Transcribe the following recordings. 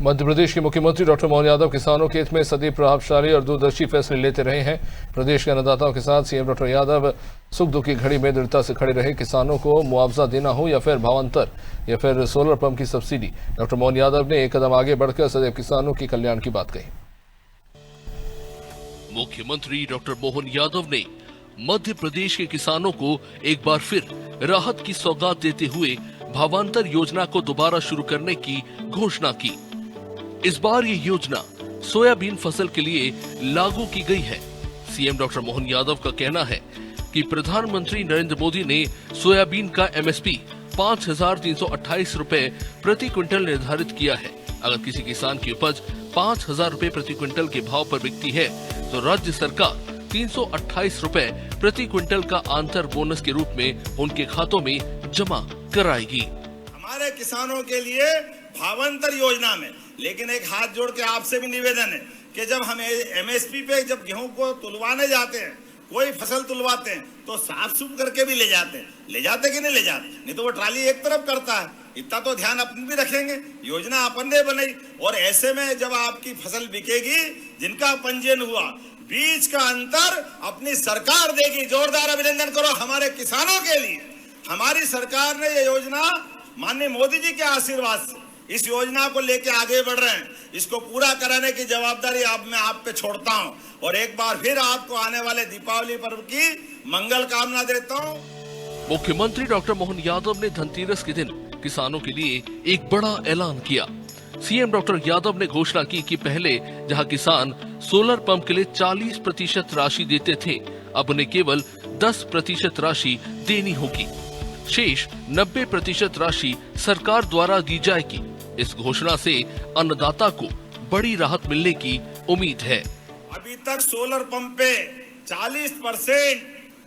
मध्य प्रदेश के मुख्यमंत्री डॉक्टर मोहन यादव किसानों के हित में सदैव प्रभावशाली और दूरदर्शी फैसले लेते रहे हैं। प्रदेश के अन्नदाताओं के साथ सीएम डॉक्टर यादव सुख दुख की घड़ी में दृढ़ता से खड़े रहे। किसानों को मुआवजा देना हो या फिर भावांतर या फिर सोलर पंप की सब्सिडी, डॉक्टर मोहन यादव ने एक कदम आगे बढ़कर सदैव किसानों के कल्याण की बात कही। मुख्यमंत्री डॉक्टर मोहन यादव ने मध्य प्रदेश के किसानों को एक बार फिर राहत की सौगात देते हुए भावांतर योजना को दोबारा शुरू करने की घोषणा की। इस बार ये योजना सोयाबीन फसल के लिए लागू की गई है। सीएम डॉक्टर मोहन यादव का कहना है कि प्रधानमंत्री नरेंद्र मोदी ने सोयाबीन का एमएसपी 5,328 रुपए प्रति क्विंटल निर्धारित किया है। अगर किसी किसान की उपज 5,000 रुपए प्रति क्विंटल के भाव पर बिकती है तो राज्य सरकार 328 रुपए प्रति क्विंटल का आंतर बोनस के रूप में उनके खातों में जमा कराएगी। हमारे किसानों के लिए भावांतर योजना में, लेकिन एक हाथ जोड़ के आपसे भी निवेदन है कि जब हम एमएसपी पे जब गेहूं को तुलवाने जाते हैं, कोई फसल तुलवाते हैं तो साफ सुफ करके भी ले जाते कि नहीं ले जाते? नहीं तो वो ट्राली एक तरफ करता है। इतना तो ध्यान अपन भी रखेंगे। योजना अपन ने बनाई और ऐसे में जब आपकी फसल बिकेगी, जिनका पंजीयन हुआ, बीच का अंतर अपनी सरकार देगी। जोरदार अभिनंदन करो हमारे किसानों के लिए। हमारी सरकार ने ये योजना माननीय मोदी जी के आशीर्वाद से इस योजना को लेके आगे बढ़ रहे हैं। इसको पूरा कराने की जवाबदारी अब मैं आप पे छोड़ता हूं और एक बार फिर आपको आने वाले दीपावली पर्व की मंगल कामना देता हूं। मुख्यमंत्री डॉक्टर मोहन यादव ने धनतेरस के दिन किसानों के लिए एक बड़ा ऐलान किया। सीएम डॉक्टर यादव ने घोषणा की कि पहले जहां किसान सोलर पंप के लिए 40% राशि देते थे, अब उन्हें केवल 10% राशि देनी होगी। शेष 90% राशि सरकार द्वारा दी जाएगी। इस घोषणा से अन्नदाता को बड़ी राहत मिलने की उम्मीद है। अभी तक सोलर पंप पे 40%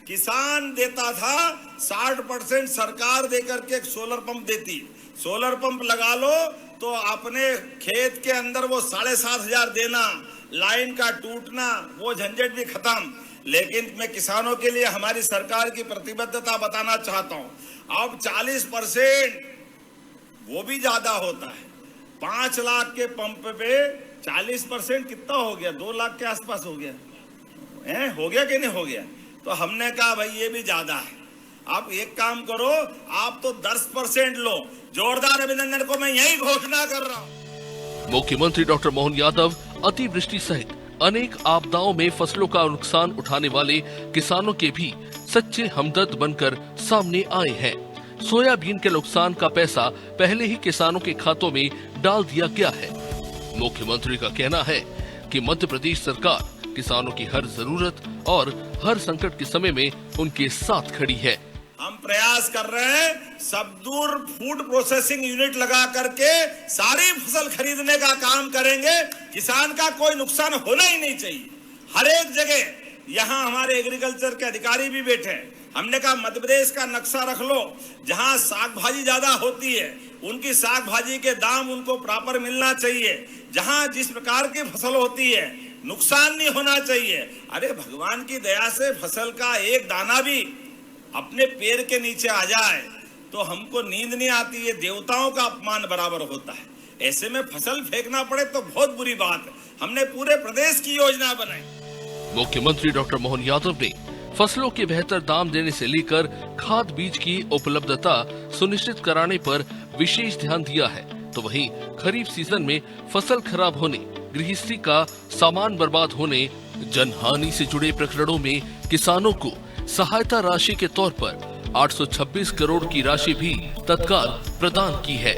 किसान देता था, 60% सरकार देकर के सोलर पंप देती। सोलर पंप लगा लो तो अपने खेत के अंदर वो 7,500 देना, लाइन का टूटना, वो झंझट भी खत्म। लेकिन मैं किसानों के लिए हमारी सरकार की प्रतिबद्धता बताना चाहता हूं। अब 40% वो भी ज्यादा होता है। 5 लाख के पंप पे 40% कितना हो गया? 2 लाख के आसपास हो गया हो गया कि नहीं हो गया? तो हमने कहा भाई ये भी ज्यादा है। आप एक काम करो, आप तो 10% लो। जोरदार अभिनंदन को मैं यही घोषणा कर रहा हूं। मुख्यमंत्री डॉक्टर मोहन यादव अतिवृष्टि सहित अनेक आपदाओं में फसलों का नुकसान उठाने वाले किसानों के भी सच्चे हमदर्द बनकर सामने आए हैं। सोयाबीन के नुकसान का पैसा पहले ही किसानों के खातों में डाल दिया गया है। मुख्यमंत्री का कहना है कि मध्य प्रदेश सरकार किसानों की हर जरूरत और हर संकट के समय में उनके साथ खड़ी है। हम प्रयास कर रहे हैं, सबदूर फूड प्रोसेसिंग यूनिट लगा करके सारी फसल खरीदने का काम करेंगे। किसान का कोई नुकसान होना ही नहीं चाहिए। हर एक जगह यहाँ हमारे एग्रीकल्चर के अधिकारी भी बैठे हैं। हमने कहा मध्य प्रदेश का नक्शा रख लो, जहाँ साग भाजी ज्यादा होती है उनकी साग भाजी के दाम उनको प्रॉपर मिलना चाहिए। जहाँ जिस प्रकार की फसल होती है नुकसान नहीं होना चाहिए। अरे भगवान की दया से फसल का एक दाना भी अपने पैर के नीचे आ जाए तो हमको नींद नहीं आती है। देवताओं का अपमान बराबर होता है। ऐसे में फसल फेंकना पड़े तो बहुत बुरी बात है। हमने पूरे प्रदेश की योजना बनाई। मुख्यमंत्री डॉक्टर मोहन यादव ने फसलों के बेहतर दाम देने से लेकर खाद बीज की उपलब्धता सुनिश्चित कराने पर विशेष ध्यान दिया है। तो वहीं खरीफ सीजन में फसल खराब होने, गृहस्थी का सामान बर्बाद होने, जनहानि से जुड़े प्रकरणों में किसानों को सहायता राशि के तौर पर 826 करोड़ की राशि भी तत्काल प्रदान की है।